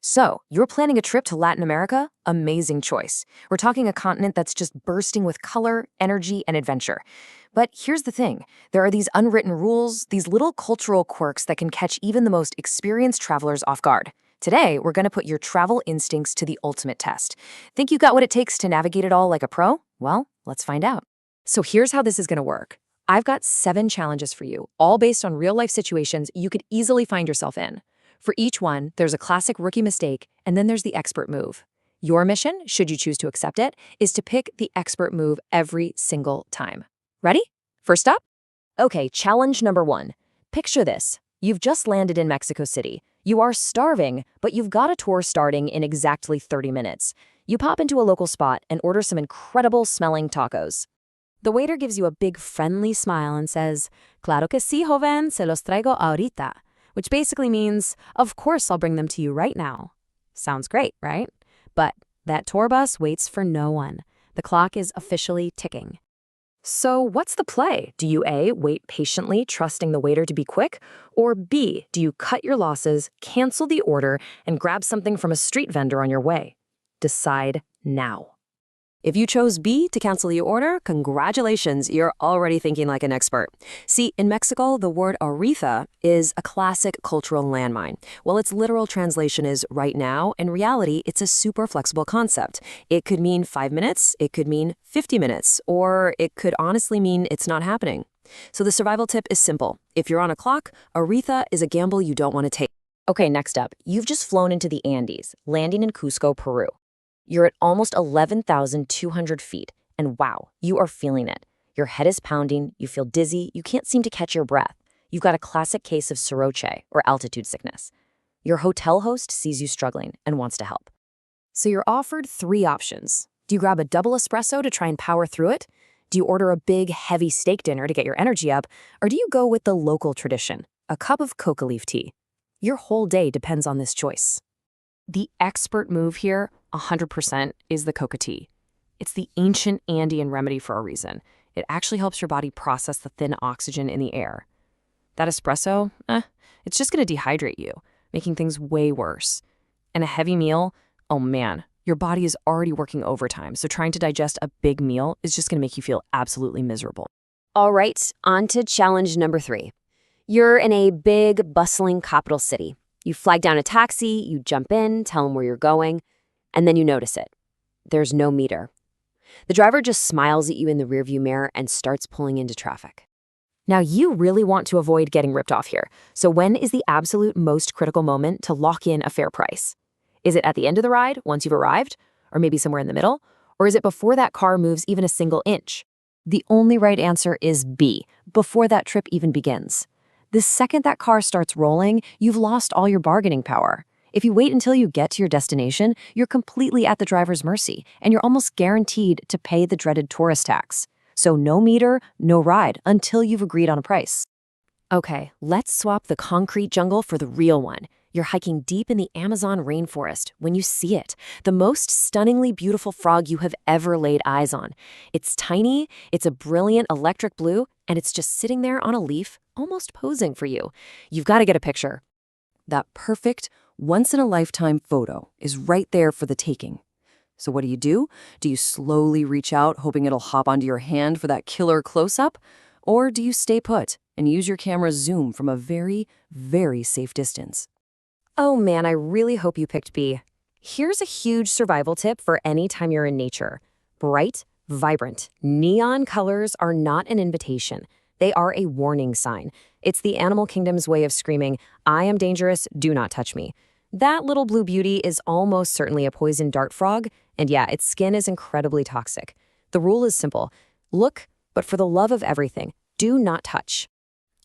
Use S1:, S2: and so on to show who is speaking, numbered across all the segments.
S1: So, you're planning a trip to Latin America? Amazing choice. We're talking a continent that's just bursting with color, energy, and adventure. But here's the thing. There are these unwritten rules, these little cultural quirks that can catch even the most experienced travelers off guard. Today, we're going to put your travel instincts to the ultimate test. Think you got what it takes to navigate it all like a pro? Well, let's find out. So here's how this is going to work. I've got 7 challenges for you, all based on real-life situations you could easily find yourself in. For each one, there's a classic rookie mistake, and then there's the expert move. Your mission, should you choose to accept it, is to pick the expert move every single time. Ready? First up? Okay, challenge number 1. Picture this. You've just landed in Mexico City. You are starving, but you've got a tour starting in exactly 30 minutes. You pop into a local spot and order some incredible-smelling tacos. The waiter gives you a big friendly smile and says, "Claro que sí, joven, se los traigo ahorita," which basically means, "Of course I'll bring them to you right now." Sounds great, right? But that tour bus waits for no one. The clock is officially ticking. So what's the play? Do you A, wait patiently, trusting the waiter to be quick? Or B, do you cut your losses, cancel the order, and grab something from a street vendor on your way? Decide now. If you chose B to cancel your order, congratulations, you're already thinking like an expert. See, in Mexico, the word ahorita is a classic cultural landmine. Well, its literal translation is right now. In reality, it's a super flexible concept. It could mean 5 minutes, it could mean 50 minutes, or it could honestly mean it's not happening. So the survival tip is simple. If you're on a clock, ahorita is a gamble you don't want to take. Okay, next up, you've just flown into the Andes, landing in Cusco, Peru. You're at almost 11,200 feet, and wow, you are feeling it. Your head is pounding, you feel dizzy, you can't seem to catch your breath. You've got a classic case of soroche, or altitude sickness. Your hotel host sees you struggling and wants to help. So you're offered 3 options. Do you grab a double espresso to try and power through it? Do you order a big, heavy steak dinner to get your energy up? Or do you go with the local tradition, a cup of coca leaf tea? Your whole day depends on this choice. The expert move here, 100%, is the coca tea. It's the ancient Andean remedy for a reason. It actually helps your body process the thin oxygen in the air. That espresso, it's just going to dehydrate you, making things way worse. And a heavy meal, oh man, your body is already working overtime, so trying to digest a big meal is just going to make you feel absolutely miserable. All right, on to challenge number 3. You're in a big, bustling capital city. You flag down a taxi, you jump in, tell them where you're going, and then you notice it. There's no meter. The driver just smiles at you in the rearview mirror and starts pulling into traffic. Now, you really want to avoid getting ripped off here. So when is the absolute most critical moment to lock in a fair price? Is it at the end of the ride, once you've arrived? Or maybe somewhere in the middle? Or is it before that car moves even a single inch? The only right answer is B, before that trip even begins. The second that car starts rolling, you've lost all your bargaining power. If you wait until you get to your destination, you're completely at the driver's mercy, and you're almost guaranteed to pay the dreaded tourist tax. So no meter, no ride, until you've agreed on a price. Okay, let's swap the concrete jungle for the real one. You're hiking deep in the Amazon rainforest when you see it, the most stunningly beautiful frog you have ever laid eyes on. It's tiny, it's a brilliant electric blue, and it's just sitting there on a leaf, almost posing for you. You've got to get a picture. That perfect, once-in-a-lifetime photo is right there for the taking. So what do? Do you slowly reach out, hoping it'll hop onto your hand for that killer close-up? Or do you stay put and use your camera's zoom from a very, very safe distance? Oh man, I really hope you picked B. Here's a huge survival tip for any time you're in nature. Bright, vibrant, neon colors are not an invitation. They are a warning sign. It's the animal kingdom's way of screaming, "I am dangerous, do not touch me." That little blue beauty is almost certainly a poison dart frog, and yeah, its skin is incredibly toxic. The rule is simple. Look, but for the love of everything, do not touch.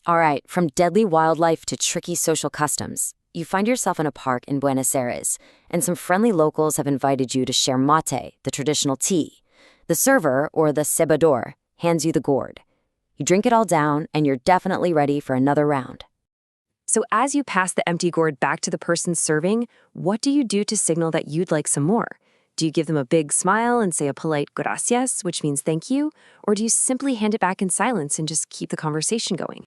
S1: All right, from deadly wildlife to tricky social customs, you find yourself in a park in Buenos Aires, and some friendly locals have invited you to share mate, the traditional tea. The server, or the cebador, hands you the gourd. You drink it all down, and you're definitely ready for another round. So as you pass the empty gourd back to the person serving, what do you do to signal that you'd like some more? Do you give them a big smile and say a polite gracias, which means thank you? Or do you simply hand it back in silence and just keep the conversation going?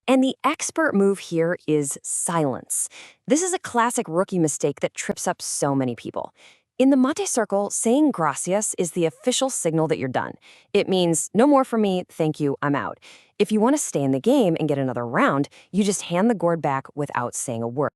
S1: And the expert move here is silence. This is a classic rookie mistake that trips up so many people. In the mate circle, saying gracias is the official signal that you're done. It means, no more from me, thank you, I'm out. If you want to stay in the game and get another round, you just hand the gourd back without saying a word.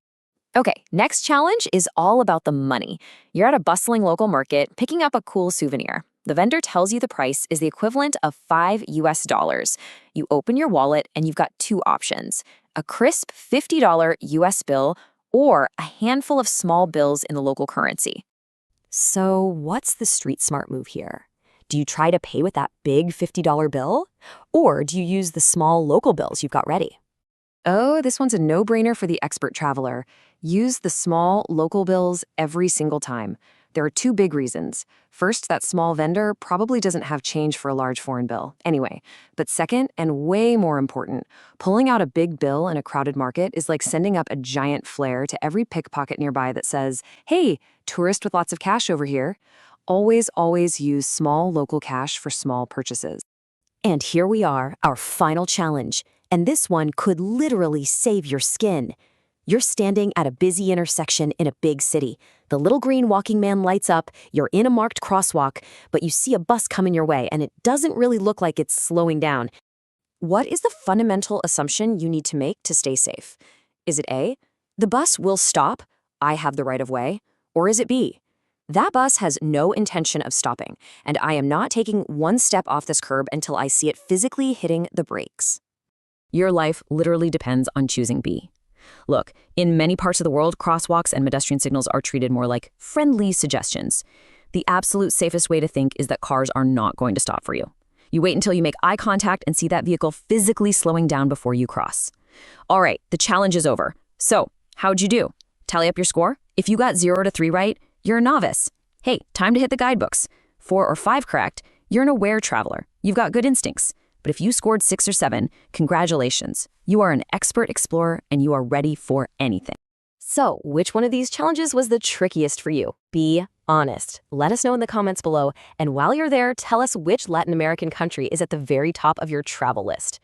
S1: Okay, next challenge is all about the money. You're at a bustling local market picking up a cool souvenir. The vendor tells you the price is the equivalent of $5 US. You open your wallet and you've got two options: a crisp $50 US bill or a handful of small bills in the local currency. So, what's the street smart move here? Do you try to pay with that big $50 bill? Or do you use the small local bills you've got ready? Oh, this one's a no-brainer for the expert traveler. Use the small, local bills every single time. There are two big reasons. First, that small vendor probably doesn't have change for a large foreign bill anyway. But second, and way more important, pulling out a big bill in a crowded market is like sending up a giant flare to every pickpocket nearby that says, "Hey, tourist with lots of cash over here." Always, always use small local cash for small purchases. And here we are, our final challenge. And this one could literally save your skin. You're standing at a busy intersection in a big city. The little green walking man lights up, you're in a marked crosswalk, but you see a bus coming your way and it doesn't really look like it's slowing down. What is the fundamental assumption you need to make to stay safe? Is it A, the bus will stop, I have the right of way? Or is it B, that bus has no intention of stopping, and I am not taking one step off this curb until I see it physically hitting the brakes? Your life literally depends on choosing B. Look, in many parts of the world, crosswalks and pedestrian signals are treated more like friendly suggestions. The absolute safest way to think is that cars are not going to stop for you. You wait until you make eye contact and see that vehicle physically slowing down before you cross. All right, the challenge is over. So, how'd you do? Tally up your score? If you got 0 to 3 right, you're a novice. Hey, time to hit the guidebooks. 4 or 5 correct, you're an aware traveler. You've got good instincts. But if you scored 6 or 7, congratulations. You are an expert explorer and you are ready for anything. So, which one of these challenges was the trickiest for you? Be honest. Let us know in the comments below. And while you're there, tell us which Latin American country is at the very top of your travel list.